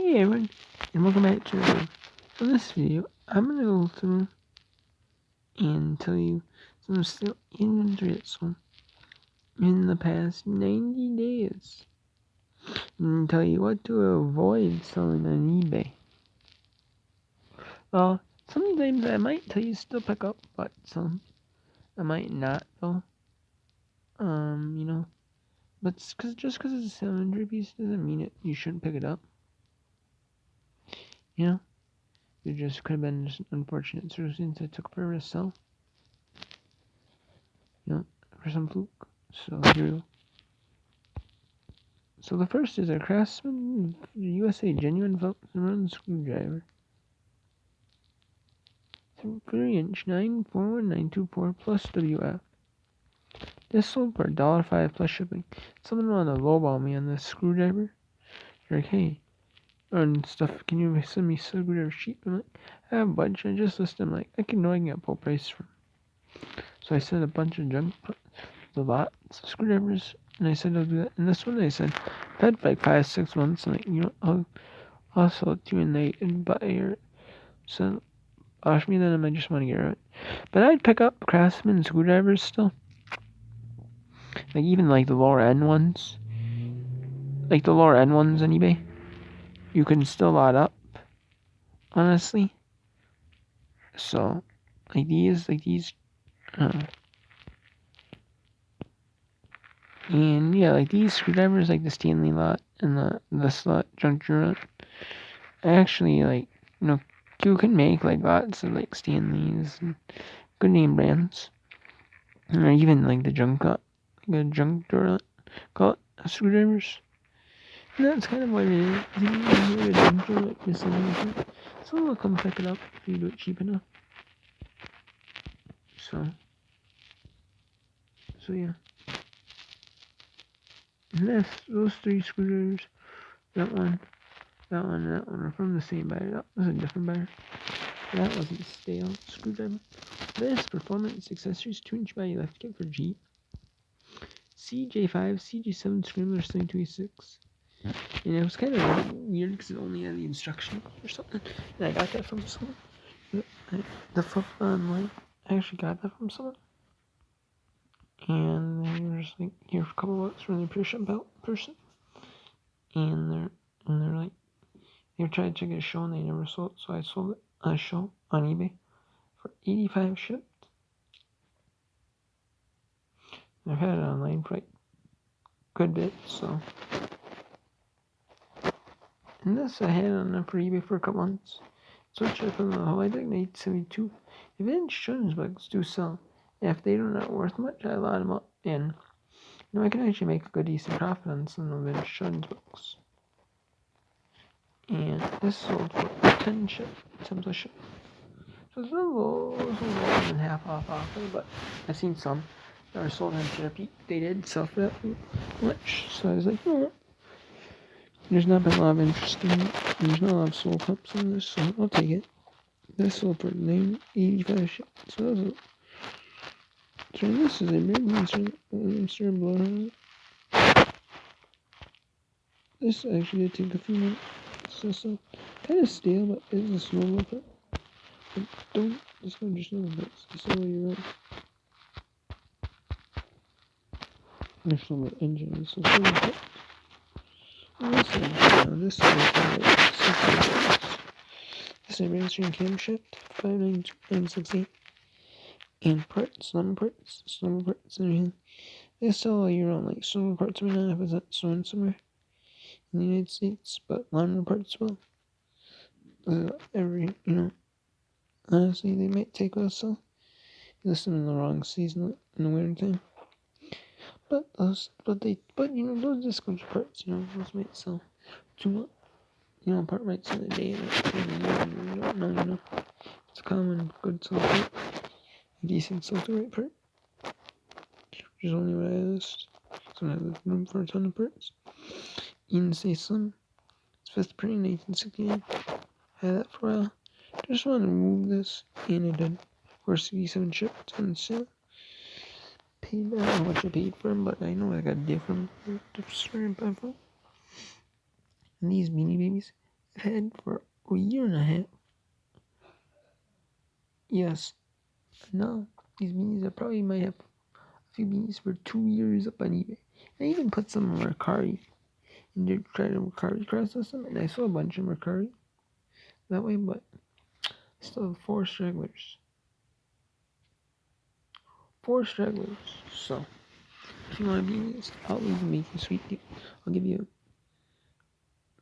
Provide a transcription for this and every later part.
Hey everyone, and welcome back to the video. So in this video, I'm going to go through and tell you some still interests in the past 90 days. And tell you what to avoid selling on eBay. Well, sometimes I might tell you still pick up, but some I might not though. But just because it's a 700 piece doesn't mean you shouldn't pick it up. It just could have been just an unfortunate circumstance that took forever to sell. For some fluke. So here we go. So the first is a Craftsman USA genuine Velcro run screwdriver. 3-inch 941-924 plus WF. This sold for $1.05 plus shipping. Someone wanted to lowball me on this screwdriver. They're like, hey, and stuff, can you send me screwdrivers cheap? I'm like, I have a bunch. I just list them. Like, I can get full price from. So I sent a bunch of junk, the lots of screwdrivers, and I said I'll do that. And this one I said, I've had like 5-6 months, and like, I'll sell it to you and they and buy your so off me, then I might just want to get it. But I'd pick up Craftsman screwdrivers still. Like even like the lower end ones. Like the lower end ones on eBay. You can still lot up. Honestly. So like these and yeah, like these screwdrivers, like the Stanley lot and the slot juncture lot. Actually, like, you can make like lots of like Stanleys and good name brands. Or even like the junk door call it screwdrivers. And that's kind of what it is. You a junk door like this and someone will come pick it up if you do it cheap enough. So yeah. And those 3 screwdrivers, that one, and that one are from the same buyer. That was a different buyer. That wasn't a stale screwdriver. This performance accessories 2-inch body left kit for Jeep. CJ5, CJ7 Scrambler Sling 286. And it was kind of weird because it only had the instruction or something. And I got that from someone. The flip online. I actually got that from someone. And they were just like, here for a couple bucks from the Pure Shop Belt person. And they're like, they were trying to get a show and they never sold it. So I sold it on a show on eBay for $85 shipped. I've had it online for like good bit, so. And this I had on there for eBay for a couple months. Switch up on the Hawaii Deck 1972. If vintage children's books do sell, and if they are not worth much, I lot them up. And I can actually make a good decent profit on some of the vintage children's books. And this sold for 10 plus ship. So it's a little more than half off offer, but I've seen some that were sold on Therapy. They did sell for that much, so I was like, there's not been a lot of interest in it. There's not a lot of soul cups on this, so I'll take it. This sold for $85 ship. So this is a Mr. Blower. This actually did take a few minutes. So kind of stale, but it's a slow loafer. It's not just normal bits. It's all you're right. There's no engine. So this is a mainstream camshaft 592.968 and parts, number parts, and everything. They sell all year round, like some parts may not have a store somewhere in the United States, but lawnmower parts will. Honestly, they might take us so. List them in the wrong season in the winter time. But those discount parts, those might sell 2 months. Part might sell a day, like, you don't know, It's a common good sell part. A decent sell to right part. Which is only what I list. So I have room for a ton of parts. Even say some. It's fifth printing 1969. Had that for a while. Just want to remove this, and I did. For 67 shipped on sale. I don't know how much I paid for them, but I know I got a deal from them. And these Beanie Babies, I've had for a year and a half. Yes. No, these beanies I probably might have a few beanies for 2 years up on eBay. I even put some on Mercari and did try to Mercari cross them, and I saw a bunch of Mercari that way, but I still have 4 stragglers. 4 stragglers. So if you want beanies, I'll even make you a sweet deal. I'll give you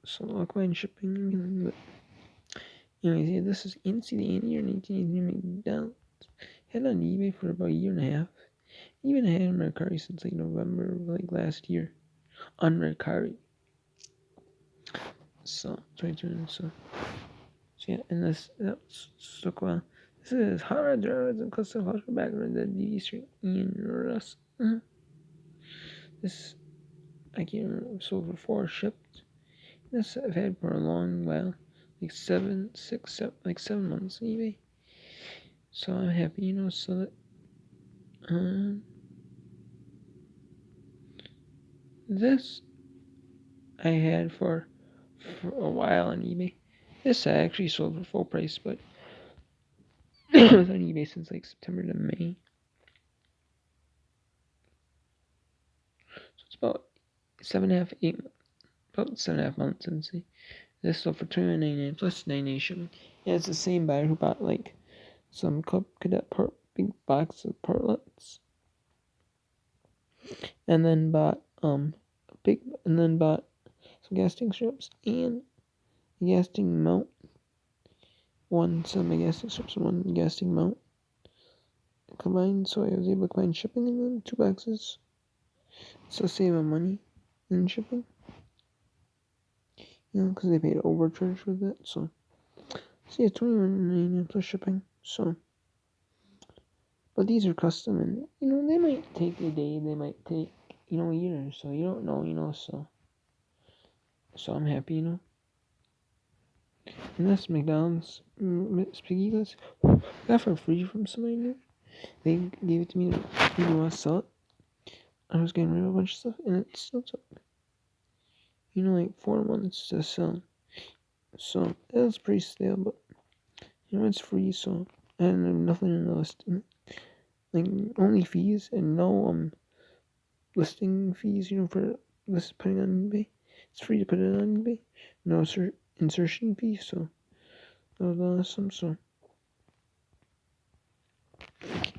some Alkaline shipping and everything, but anyways, yeah, this is Antsy the Annie or 1983 McDonald's. Had on eBay for about a year and a half. Even had on Mercari since like November of like last year. On Mercari. So, so yeah, and that stuck well. This is Hot Rod Drivers and Custom House for background at DD Street in Russ. This, I can't remember, sold for 4 shipped. This I've had for a long while. Like 7 months on eBay. So I'm happy, so that, this I had for a while on eBay. This I actually sold for full price, but it was on eBay since like September to May. So it's about 7.5 months, I'd say. This sold for $29.99 plus $9 shipping. Yeah, it's the same buyer who bought like some Cub Cadet big box of partlets, and then bought some gasting strips and a gasting mount. One set of gasting strips and one gasting mount combined, so I was able to combine shipping in them, 2 boxes. So save on money in shipping. Because they paid overcharge with it. So yeah, $21.99 plus shipping. So, but these are custom, and they might take a day, they might take a year, so you don't know, so I'm happy, And that's McDonald's spaghettis. Got for free from somebody new. They gave it to me to want to sell it. I was getting rid of a bunch of stuff, and it still took like 4 months to sell. So it was pretty stale, but it's free, so I have nothing in the listing. Like only fees and no listing fees, for putting on eBay. It's free to put it on eBay. No insertion fee, so that was awesome. So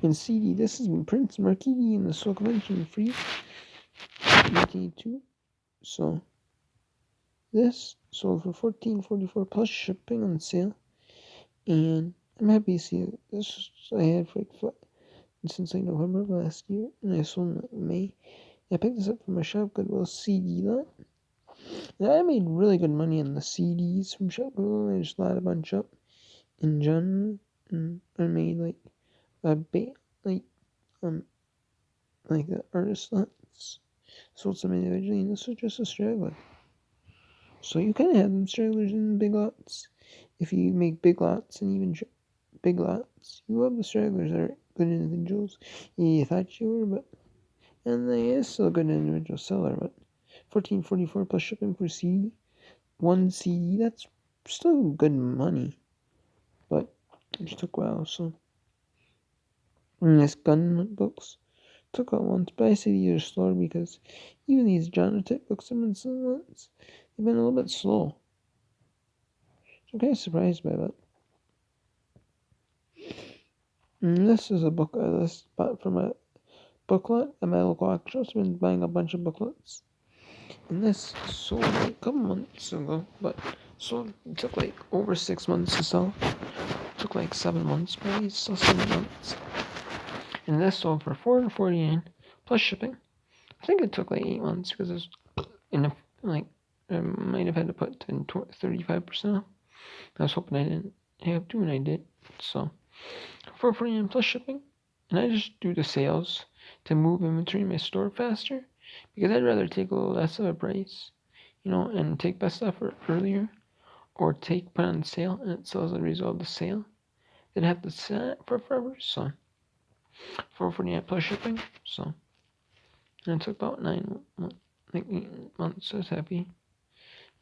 and CD, this is Prince Marquis in the Soul Convention free 1982. So this sold for $14.44 plus shipping on sale, and I'm happy to see it. This I had for since like November of last year, and I sold it in May. I picked this up from a Shop Goodwill CD lot. And I made really good money on the CDs from Shop Goodwill. I just lot a bunch up in general, and I made like the artist lots. Sold some individually, and this was just a straggler. So you kind of have them stragglers in big lots. If you make big lots and even big lots, you have the stragglers that are good individuals. You thought you were, and they is still a good individual seller, but $14.44 plus shipping for CD. 1 CD, that's still good money, but it just took a while. So and this gun books took a once, but I say these are slower because even these genre type books have been slow ones. They've been a little bit slow. So I'm kind of surprised by that. And this is a book I just bought from a booklet at my local auction. I've been buying a bunch of booklets. And this sold like a couple months ago, but it took like over 6 months to sell. It took like 7 months, probably still 7 months. And this sold for $4.49 plus shipping. I think it took like 8 months because it was I might have had to put 35% off. I was hoping I didn't have to, and I did. So $4.49 plus shipping, and I just do the sales to move inventory in my store faster because I'd rather take a little less of a price, and take best offer earlier, or put on sale and it sells as a result of the sale than have to sit for forever. So $4.49 plus shipping. So and it took about 8 months. So I was happy.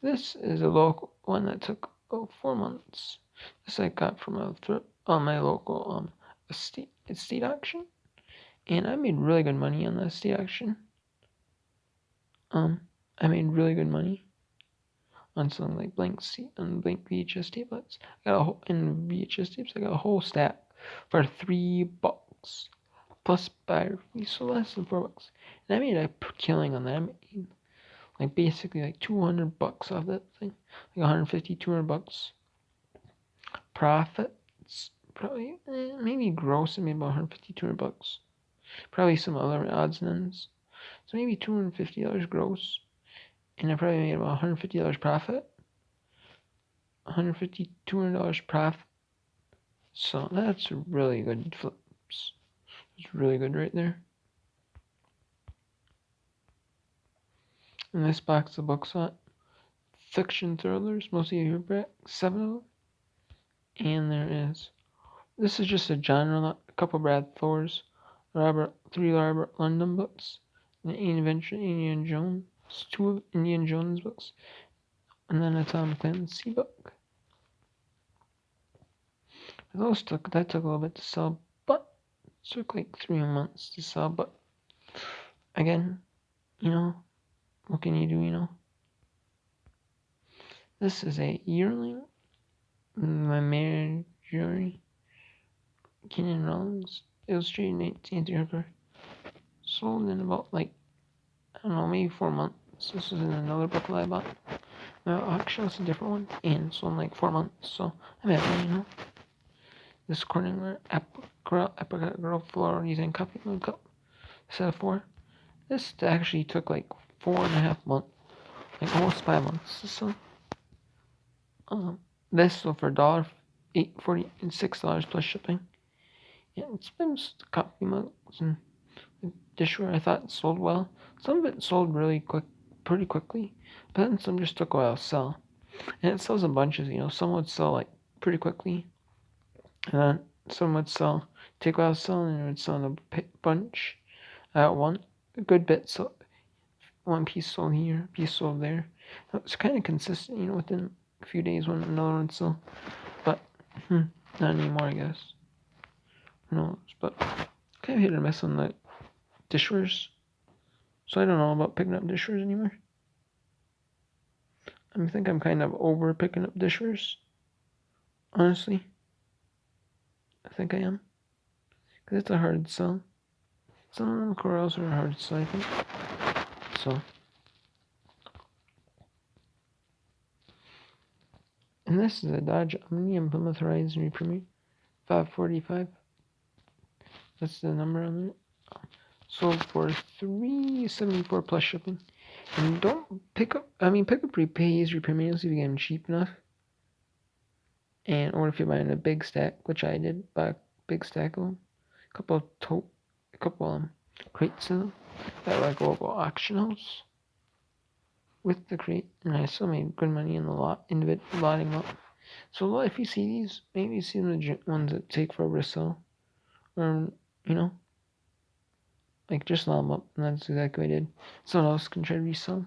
This is a local one that took 4 months. This I got from on my local estate auction, and I made really good money on the estate auction. I made really good money on something like blank VHS tapes. In VHS tapes, I got a whole stack for $3 plus buyer fee, so less than $4. And I made a killing on that. I made like basically like $200 off that thing, like 150, $200 profits. Probably maybe gross, maybe about 150, $200. Probably some other odds and ends. So maybe $250 gross, and I probably made about $150 profit. $150, $200 profit. So that's really good flips. It's really good right there. In this box of books on fiction thrillers, mostly paperback, 7 of them. And this is just a genre, a couple Brad Thor's, three Robert London books, an Adventure Indiana Jones, 2 Indiana Jones books, and then a Tom Clancy book. That took a little bit to sell, but it took like 3 months to sell. But again, what can you do? This is a yearling, My Marriage Journey, Kenan Rollins, illustrated 19th sold in about I don't know, maybe 4 months. This is in another book that I bought. Actually, it's a different one, and sold in like 4 months. So I'm happy. This Corning Apricot Girl Floral using Coffee Milk Cup set of 4. This actually took like 4.5 months, like almost 5 months to sell. This sold for $8.40 and $6 plus shipping. Yeah, it's been coffee mugs and dishware. I thought it sold well. Some of it sold pretty quickly, but then some just took a while to sell. And it sells in bunches. Some would sell like pretty quickly, and then some would take a while to sell, and it would sell in a bunch at a good bit. So one piece sold here, a piece sold there. It's kind of consistent, within a few days when another one sold. But not anymore, I guess. Who knows? But kind of hit or miss on the dishwares. So I don't know about picking up dishwares anymore. I think I'm kind of over picking up dishwares. Honestly. I think I am. Because it's a hard sell. Some of them corals are hard to sell, I think. So. And this is a Dodge Omni Plymouth Horizon Premier 545. That's the number on it. Sold for $374 plus shipping. And don't pick up prepays your premiums if you get them cheap enough. Or if you're buying a big stack, which I did, buy a big stack of them. A couple crates of them at like a local auction house with the crate, and I still made good money in the lotting them up. So if you see these, maybe you see the ones that take forever to sell, or just lot them up, and that's exactly what I did. Someone else can try to resell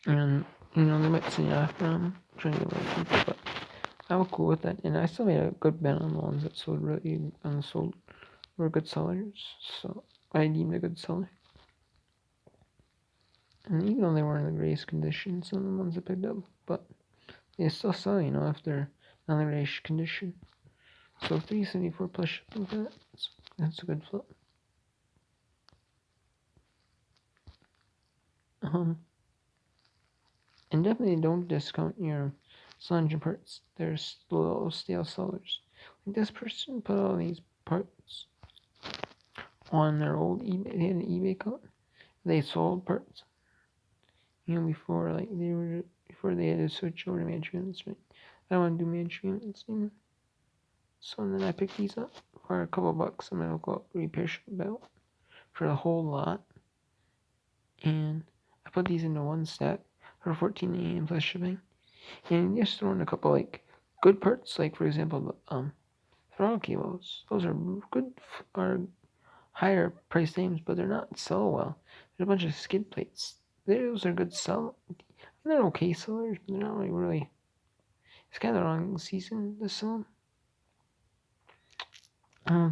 them, and they might send you after them, trying to get more people, but I was cool with that, and I still made a good bet on the ones that sold really unsold were good sellers, so I deemed a good seller. And even though they weren't in the greatest condition, some of the ones I picked up, but they still sell, if they're not in the greatest condition. So $374 plus shipping for that, that's a good flip. And definitely don't discount your Slange parts. They're slow, stale sellers. Like this person put all these parts on their old eBay. They had an eBay account. They sold parts. Before they had to switch over to management. I don't want to do management anymore. So then I picked these up for a couple bucks. I'm gonna go up repair shop belt for the whole lot. And I put these into one stack for $14.88 plus shipping. And just throw in a couple good parts, like for example the throttle cables. Those are good, are higher price names, but they're not sell well. There's a bunch of skid plates. Those are good sell. they're okay sellers, but they're not like really. It's kind of the wrong season to sell them.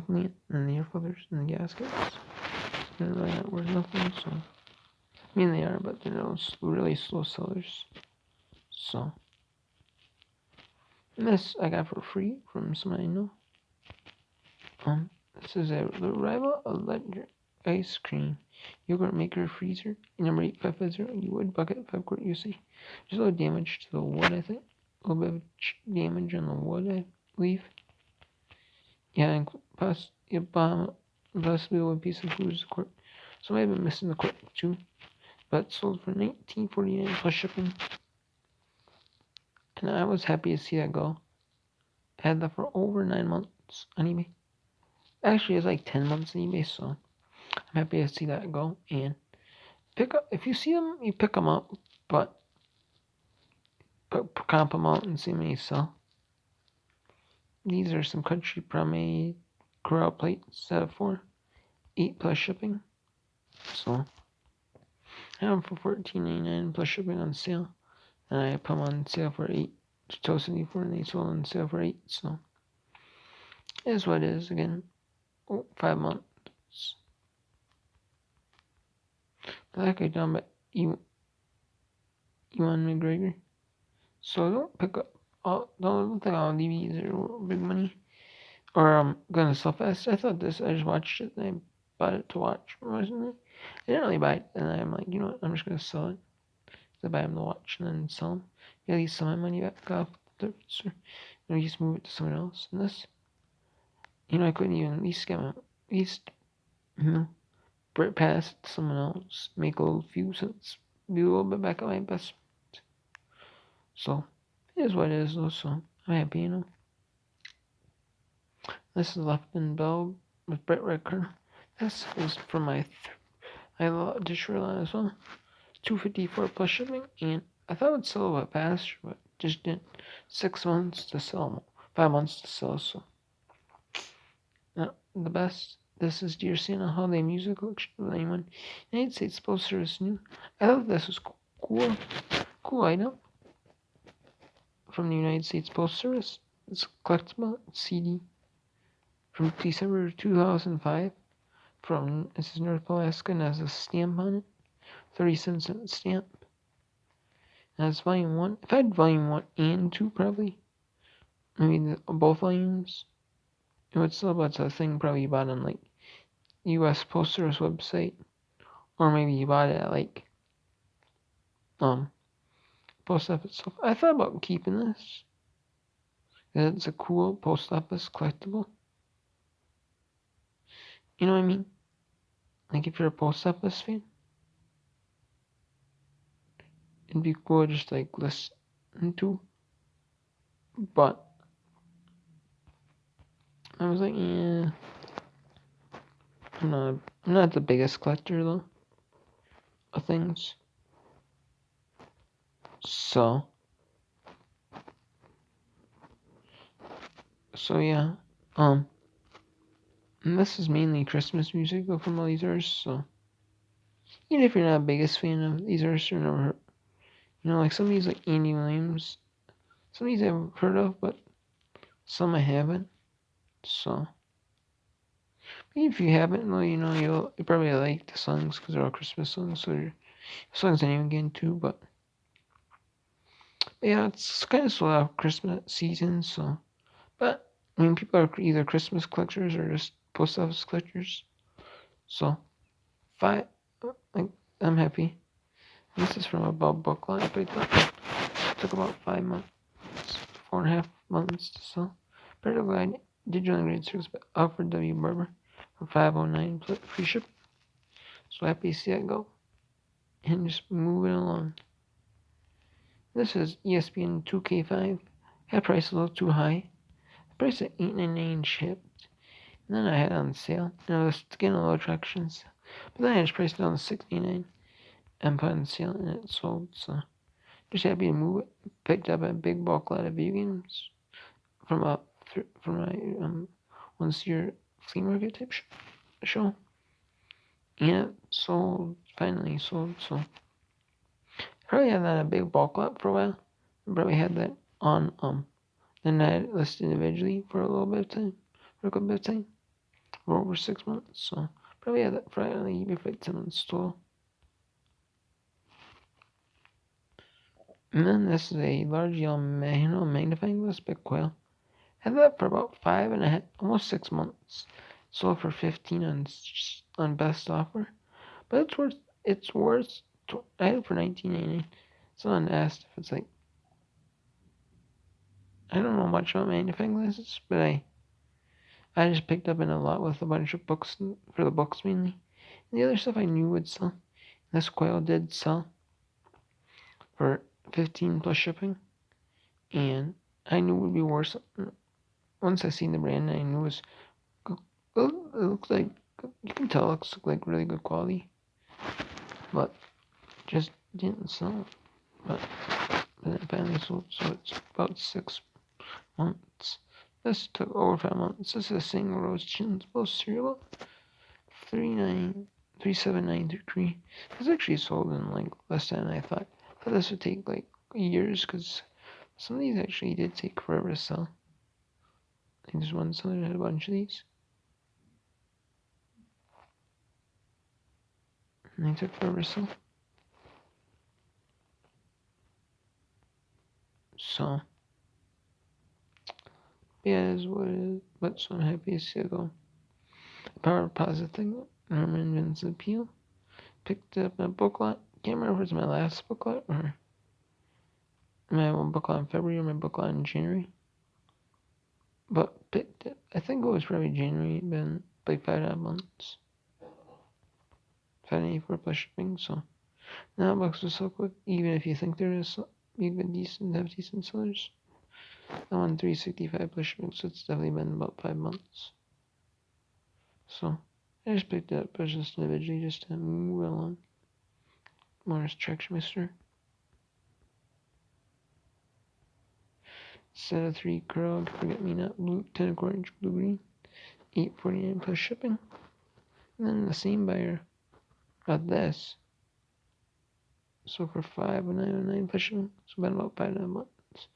And the air filters and the gaskets. They're really not worth nothing, so. I mean, they are, but they're really slow sellers. So. And this I got for free from somebody I know. This is the Rival Electric Ice Cream Yogurt Maker Freezer. Number 8550. You would bucket 5 quart UC. There's a little damage to the wood, I think. A little bit of damage on the wood, I believe. Yeah, and possibly one piece of glue is the cork. So I might have been missing the cork too. But sold for $19.49 plus shipping. And I was happy to see that go. I had that for over 9 months on eBay. Actually, it's like 10 months on eBay, so I'm happy to see that go. And if you see them, you pick them up, but comp them out and see them you sell. These are some Country Prime Corral plates set up for 8 plus shipping. So I have them for $14.99 plus shipping on sale. And I put them on sale for $8. $12.74 and they sold on sale for $8. So it is what it is again. 5 months. I like it done by Ewan McGregor. So don't pick up. Don't think all DVDs are big money. Or gonna sell fast. I thought this. I just watched it and I bought it to watch recently. I didn't really buy it, and I'm like, you know what? I'm just gonna sell it. So I buy them to watch and then sell them. Get at least some of my money back off the store. And just move it to someone else. And this, I couldn't even at least get my pass it to someone else. Make a little few cents. Be a little bit back on my investment. So it is what it is, though. So I'm happy, This is Lefton Bell with bright red curtain. This is from my dish roll as well. $2.54 plus shipping, and I thought it would sell a bit faster, but just didn't. 6 months to sell, 5 months to sell. So the best. This is Dear Santa Holiday Music Collection. Anyone United States Postal Service new. I thought this was cool item from the United States Postal Service. It's a collectible CD from December 2005. This is North Alaska and has a stamp on it. 30 cents on the stamp. And it's volume 1. If I had volume 1 and 2, probably. Maybe both volumes. It would still, but it's a thing probably you bought on like US Postal Service website. Or maybe you bought it at post office stuff. I thought about keeping this. It's a cool post office collectible. You know what I mean? Like if you're a post office fan. It'd be cool just like listen to. But I was like, yeah. I'm not the biggest collector though of things. So yeah. And this is mainly Christmas music though from all these artists, so even if you're not the biggest fan of these artists or never heard, like some of these like Andy Williams, some of these I've heard of, but some I haven't. So if you haven't, well, you'll probably like the songs because they're all Christmas songs, so they're songs I didn't even get into, but yeah, it's kind of sold out Christmas season, so. But I mean, people are either Christmas collectors or just post office collectors. So, I'm happy. This is from a Bob Booklet. I picked up. It took about 5 months, 4.5 months to sell. Particle Guide, digital engraved circles by Alfred W. Barber for $5.09 free ship. So happy to see that go. And just moving along. This is ESPN 2K5. That price is a little too high. The price at $8.99 shipped. And then I had it on sale. And I was getting a lot of attractions. But then I just priced it down to $6.99 and put it on sale and it sold. So just happy to move it. Picked up a big bulk lot of video games from my once year flea market type show. And it sold, finally sold. So Probably had that in a big bulk lot for a while. I probably had that on then I had it listed individually for a little bit of time. For a good bit of time. For over 6 months. So probably had that for like maybe 10 months total. And then this is a large yellow magnifying glass big quail. Had that for about 5.5, almost 6 months. Sold for 15 on best offer, but it's worth. I had it for 19.99. Someone asked if it's like I don't know much about magnifying glasses, but I just picked up in a lot with a bunch of books for the books mainly. And the other stuff I knew would sell. This quail did sell for 15 plus shipping, and I knew it would be worth. Once I seen the brand, I knew it was. It looks like you can tell it looks like really good quality, but just didn't sell. But then it finally sold, so it's about 6 months. This took over 5 months. This is a single roast chicken bowl cereal. 37933. This actually sold in like less than I thought. I thought this would take like years because some of these actually did take forever to sell. I think there's one seller that had a bunch of these. And they took forever to sell. So, yeah, it is what it is. But so I'm happy to see it go. Power Positive thing. Norman Vincent's Appeal. Picked up a book lot. Can't remember if it was my last book lot or my one book lot in February or my book lot in January. But picked it. I think it was probably January. Been like 5.5 months. 5.84 plus shipping. So now books will sell quick, even if you think there is even decent sellers. I'm on 365 plus shipping, so it's definitely been about 5 months. So I just picked it up, purchased individually just to move along. Morris Traction Mister. Set of 3 Krog, Forget Me Not Blue, 10 orange, blue green, $8.49 plus shipping. And then the same buyer got this. So for $5.99 plus shipping, it's been about 5.5 months.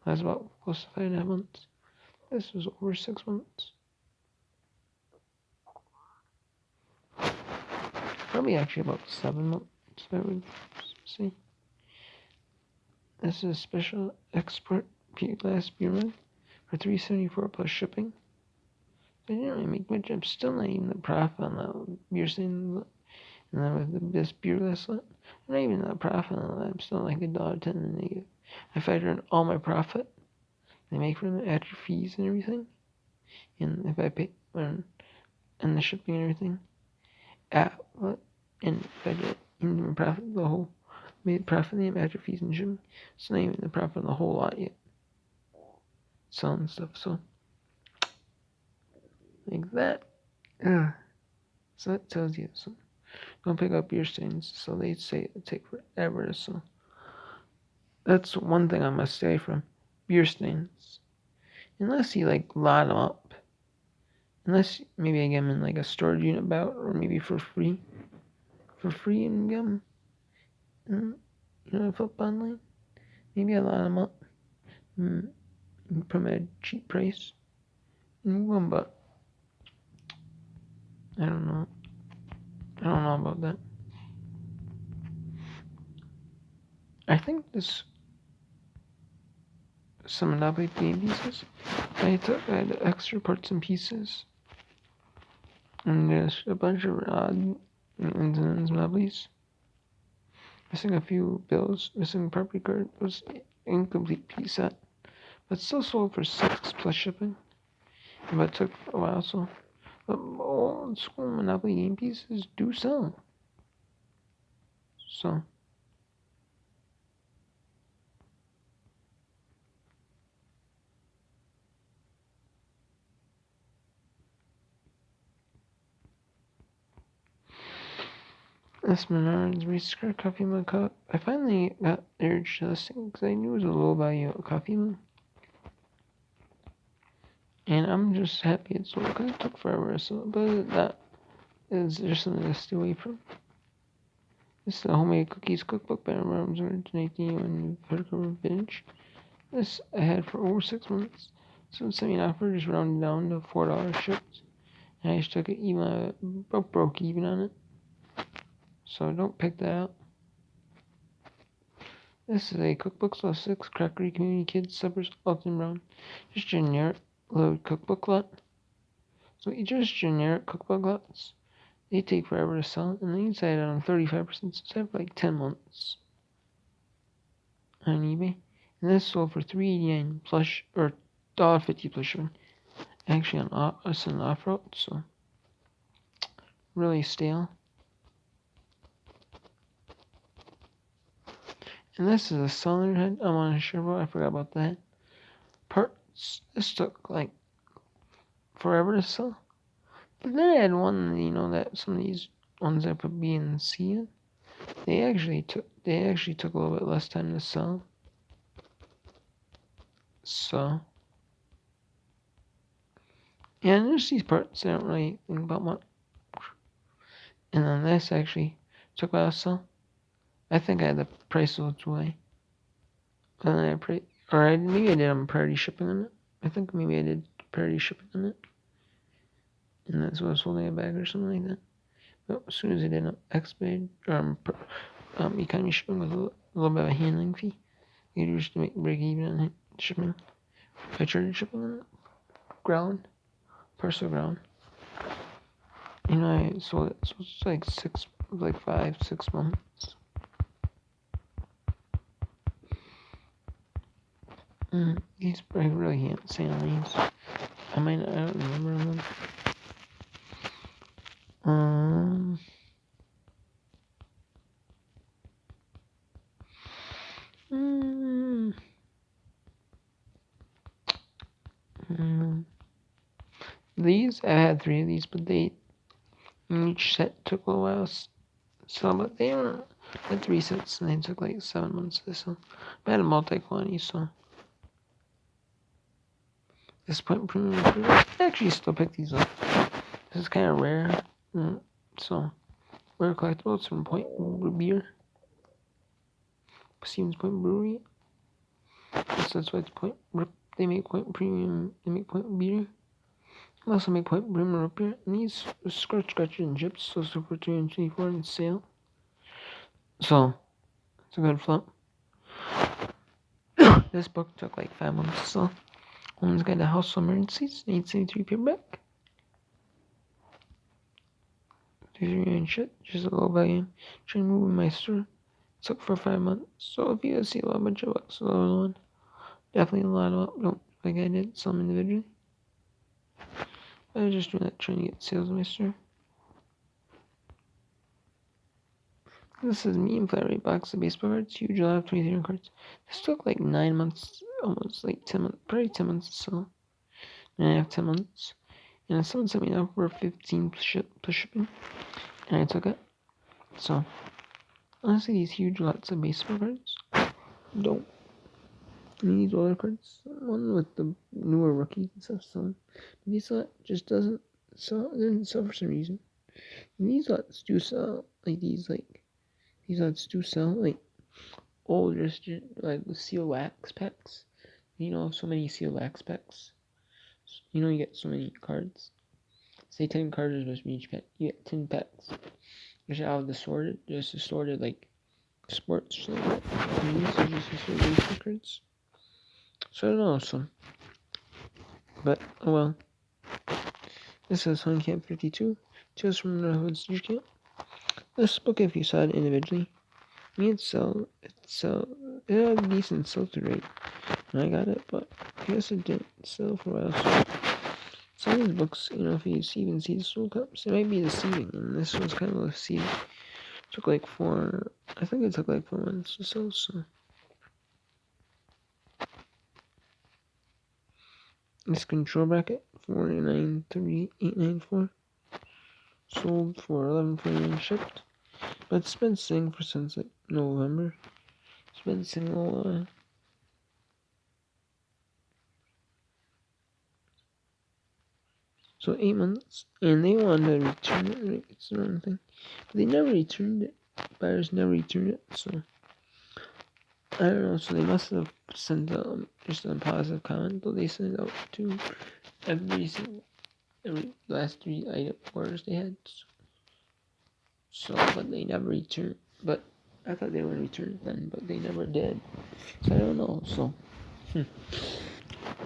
That's about close to 5.5 months. This was over 6 months. Probably actually about 7 months, I would say. This is a special export glass beer mug for $3.74 plus shipping. I didn't really make much. I'm still not even the profit on the beer stand, and then with this beer glass lot, I'm not even the profit on that. I'm still like $1.10 in the negative. I factor in all my profit they make from it after fees and everything, and if I pay and the shipping and everything, and if I get into my profit, the whole made profit name after fees and shipping, it's not even the profit on the whole lot yet. Selling stuff, so like that. So that tells you. So don't pick up beer stains. So they say it take forever. So that's one thing I must stay from beer stains. Unless you like lot them up. Unless maybe I get them in like a storage unit about, or maybe for free. For free and get them, flip online. Maybe I lot them up. From a cheap price. But I don't know. I don't know about that. I think this some Monopoly game pieces. I had extra parts and pieces. And there's a bunch of odd ends and ends Monopolies. Missing a few bills, missing property card, was incomplete piece set. But still sold for 6 plus shipping. But it took a while, so but old school Monopoly game pieces do sell. So this Menards Reese coffee mug cup. I finally got the urge to this thing because I knew it was a low value coffee mug. And I'm just happy it sold because it took forever. So, but that is just something to stay away from. This is a homemade cookies cookbook by Rams originating on Vertical Vintage. This I had for over 6 months. So sent me an offer, just rounded down to $4 shipped. And I just took it even, broke even on it. So don't pick that out. This is a cookbook, so 6 Crackery Community Kids Suppers Alton Brown. Just generic load cookbook lot. So just generic cookbook lots. They take forever to sell, and they inside on 35%, so it's for like 10 months on eBay. And this sold for $3.89 plus or $1.50 plus shipping. Actually on us on off-road, so really stale. And this is a cylinder head. I'm on a Chevrolet. I forgot about that. Parts. This took like forever to sell. But then I had one, that some of these ones I put B and C in. They actually took a little bit less time to sell. So yeah, and there's these parts I don't really think about much. And then this actually took a while to sell. I think I had the price a little too high. And then maybe I did priority shipping on it. I think maybe I did priority shipping on it. And that's what I was holding it back or something like that. But as soon as I did an expedite economy shipping with a little bit of a handling fee, you just to break even on it, shipping. I charged shipping on it. Ground. Parcel ground. I sold it, so it's like 5, 6 months. These I really can't say on these. I don't remember them. These I had 3 of these, but each set took a little while. So, but they were had 3 sets, and they took like 7 months to sell. But I had a multi-quantity, so. This point premium. I actually still pick these up. This is kind of rare. So, rare collectibles from Point Beer. Stevens Point Brewery. That's why it's Point. They make Point Premium. They make Point Beer. They also make Point Premium Root Beer. And these are scratch and chips. So super 324 on sale. So, it's a good flip. This book took like 5 months to sell. Woman's Guide to Household Emergencies, 873 paperback. 339 shit, just a low value. Trying to move in my store. Took for 5 months. So if you guys see a lot of bunch of books, lower one. Definitely a lot of them. Don't like I did some individually. I was just doing that, trying to get sales in my store. This is me and flat rate box of baseball cards. Huge lot of 23 cards. This took like 9 months, almost like 10 months, probably 10 months to sell. 9.5, 10 months. And someone sent me an offer for 15 plus shipping. And I took it. So, honestly, these huge lots of baseball cards don't need these older cards. One with the newer rookies and stuff. So, these lot just doesn't sell. It doesn't sell for some reason. And these lots do sell. These lots do sell. Like, old, just like the seal wax packs. So many seal wax packs. You get so many cards. Say 10 cards is supposed to be each pack. You get 10 packs. Just out of just assorted like sports. So these are just assorted cards. So I don't know. But oh well. This is Hunt Camp 52. Just from the Hood's Siege Camp. This book, if you saw it individually, it had a decent sell-through rate. And I got it, but I guess it didn't sell for a while. So some of these books, if you even see the soul cups, it might be deceiving, and this was kind of deceiving. I think it took like 4 months to sell, so. This control bracket, 493894, sold for $11.49 shipped, but it's been sitting since like November. It's been sitting a while. So 8 months, and they wanted to return it, right? It's the wrong thing. But they never returned it. buyers never return it, so I don't know. So they must have sent just a positive comment, but they sent it out to every last 3 item orders they had. So, but they never returned. But I thought they would return it then, but they never did. So I don't know. So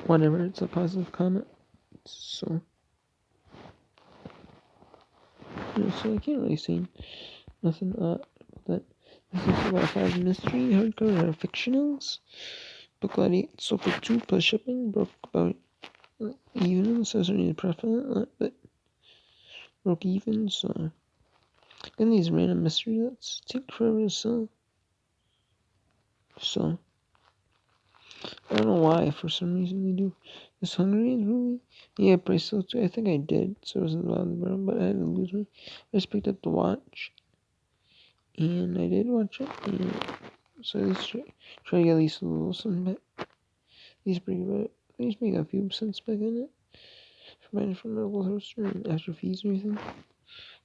whatever. It's a positive comment. So so I can't really say nothing about that. This is about 5 mystery hardcover or fictionals. Booklet 8 sold for 2 plus shipping. Broke about even, so it's only a profit, but broke even. So and these random mystery that's take forever to sell. So I don't know why. For some reason they do. This Hungarian movie, yeah, price sold too. I think I did, so it wasn't allowed to burn, but I had to lose one. I just picked up the watch, and I did watch it. And so let's try to get at least a little something back. These pretty good. At least make a few cents back in it. From medical toaster and after fees or anything.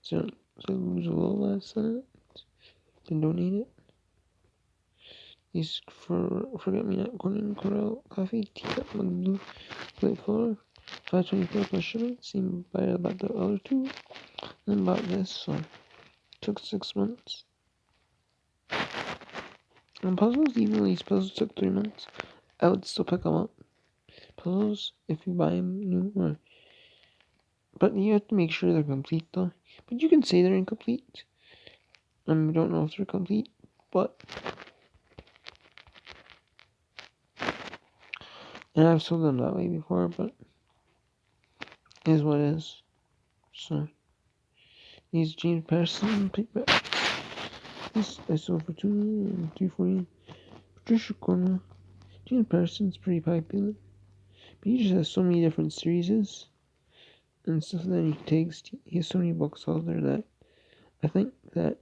So lose a little less on it. Then donate it. These for Forget Me Not Corning Corel Coffee Teacup with blue plate floor. $5.24 plus shipping. Same buyer about the other two. Then bought this, so took 6 months. And puzzles, even though these puzzles took 3 months, I would still pick them up. Puzzles, if you buy them new, but you have to make sure they're complete though. But you can say they're incomplete. I don't know if they're complete, but and I've sold them that way before, but it is what it is. So these James Patterson paperbacks. This I sold for $2.40. Patricia Cornwell. James Patterson's pretty popular, but he just has so many different series and stuff that he takes. He has so many books out there that I think that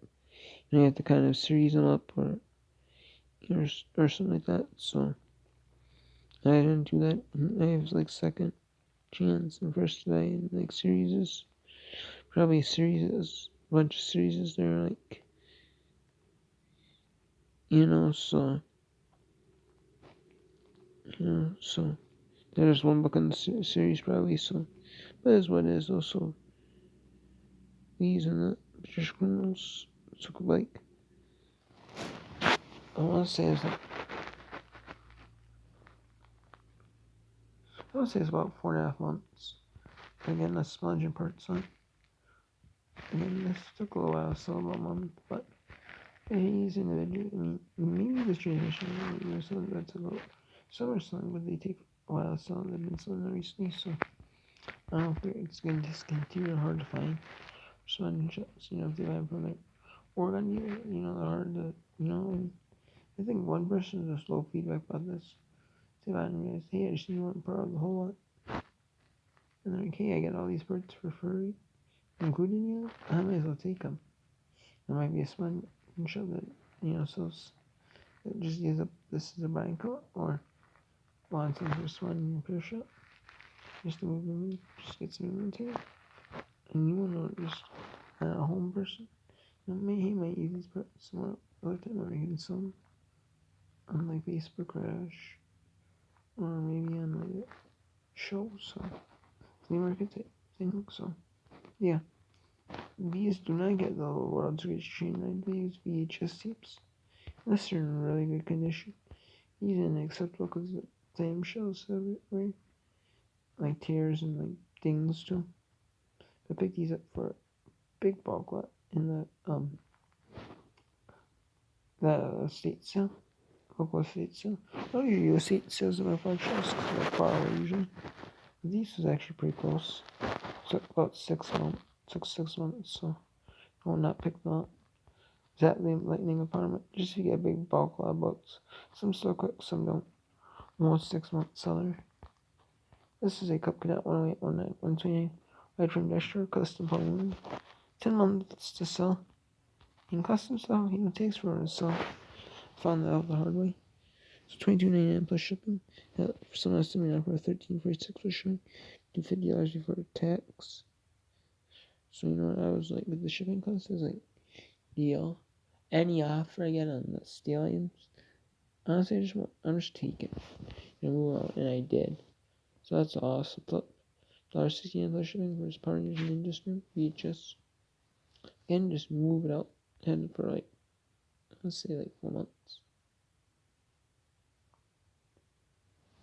you have to kind of series them up or something like that. So I didn't do that. I have like second chance and first today and like series. Probably series, a bunch of series. They're like, so so there's one book in the series probably. So, but it's what it is. Also, these and the British criminals took like I want to say it's like I want to say it's about 4.5 months. Again, the smudge and parts on. Again, this took a little while, so about a month, but he's individual. I mean, maybe this transmission or something that's about summer song, but they take a while to sell. They've been selling recently, so I don't know if it's getting discontinued or hard to find. Smudge shops, if they buy them from their Oregon dealer, they're hard to, I think one person has low feedback about this. They buy and realize, hey, I just need one part of the whole lot. And they're like, hey, I get all these parts for free, including you. I might as well take them. There might be a smudge shop that, sells, that just use up this as a buying cart, or wants them for smudge and repair shop. Just to move them, just get some inventory. And you want to just a home person. He might use these parts somewhere other time, or he can sell them on like Facebook Crash, or maybe on like show, so flea market type thing. So yeah, these do not get the world's greatest chain. They use VHS tapes unless they're in really good condition. These are unacceptable because the clamshells everywhere, like tears and like dings too. I picked these up for a big bulk lot in the estate sale, local estate sale. Oh, your estate sales in my front shops because they're far away usually. These was actually pretty close. Took about 6 months. Took 6 months, so I will not pick them up. Exactly, lightning apartment. Just if you get a big bulk lot of books. Some sell quick, some don't. Almost 6 month seller. This is a Cup Cadet 108, 109, 129. Right from Industrial Custom Home. 10 months to sell. And custom stuff, takes forever to sell. Found that out the hard way. So $22.99 plus shipping. For some estimate, for $13.46 plus shipping. Do $50 before tax. So I was like, with the shipping cost, I was like, deal. any offer I get on the steel items, honestly, I'm just taking move on, and I did. So that's awesome. $1.69 plus shipping for Power Rangers Ninja Storm VHS. Again, just move it out. Had it for let's say 4 months.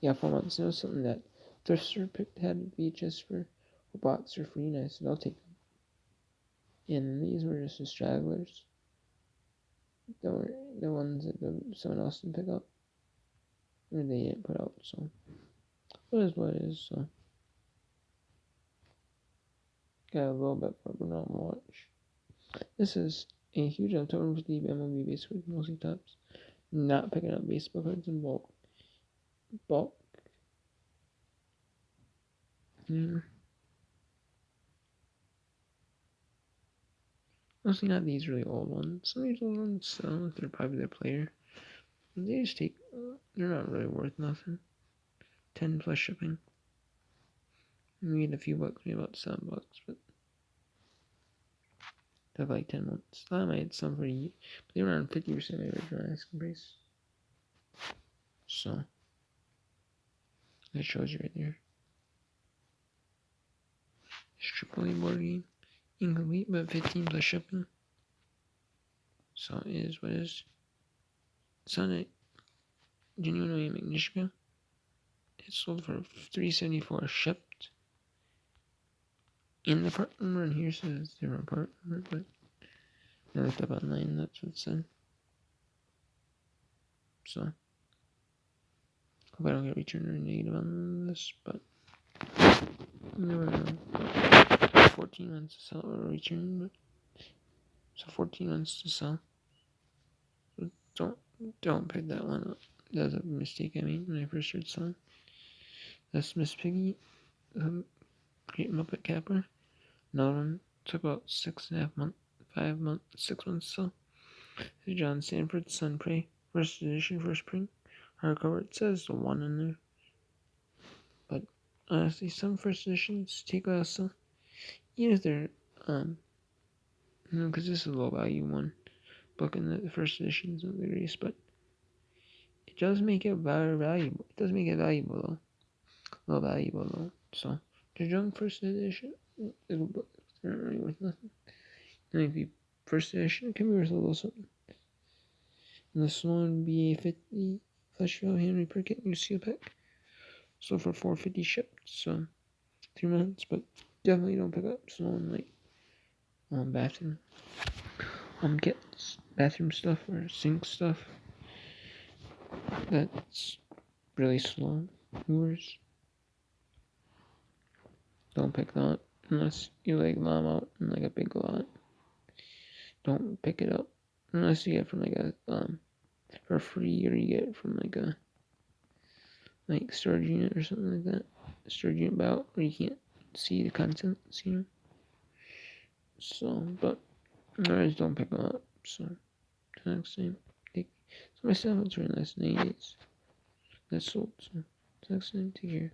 Yeah, 4 months. It was something that thrift store picked had VHS for box for free, and I said I'll take them. And these were just the stragglers. They were the ones that someone else didn't pick up, or they didn't put out. So what it is. So got a little bit for, but not much. This is a huge October 50 MLB base with mostly tops. Not picking up baseball cards in bulk. Mostly not these really old ones. Some of these old ones sell if they're a popular player. They just take, they're not really worth nothing. 10 plus shipping. We get a few bucks, maybe about $7, but took 10 months. I might had some for a year, but they were around 50% of my original asking price. So, that shows you right there. Triple A board game. Incomplete, but 15 plus shipping. So, it is what it is. Sonic Genuine Magnifica. It sold for $3.74 shipped. In the part number, and here says different part number, but I looked up online, that's what it said. So, hope I don't get returned or negative on this, but there were 14 months to sell or return, but so 14 months to sell. So don't pick that one up. That was a mistake I made when I first started selling. That's Miss Piggy, Great Muppet Capper. Another one took about 6.5 months, 5 months, 6 months to sell. John Sanford Sun Prey, first edition for spring. Hardcover, it says the 1 in there. But honestly, some first editions take a while to sell. Even if they're, because this is a low value one book in the first edition is not the greatest, but it does make it very valuable. It does make it valuable though. Low valuable though. So, the junk first edition, little books aren't really worth nothing. And if you first edition, it can be worth a little something. And this one would be a 50 Flesh Row Henry Prickett new seal pack. So for $4.50 shipped, so 3 months, but definitely don't pick up someone bathroom kits, bathroom stuff or sink stuff. That's really slow movers. Don't pick that up unless you them out in a big lot. Don't pick it up unless you get from for free, or you get it from a storage unit or something like that. Storage unit about where you can't see the contents, So, but others don't pick them up. So, till next time. So my stuff was really nice 90 days. That's sold. So, till next time, take care.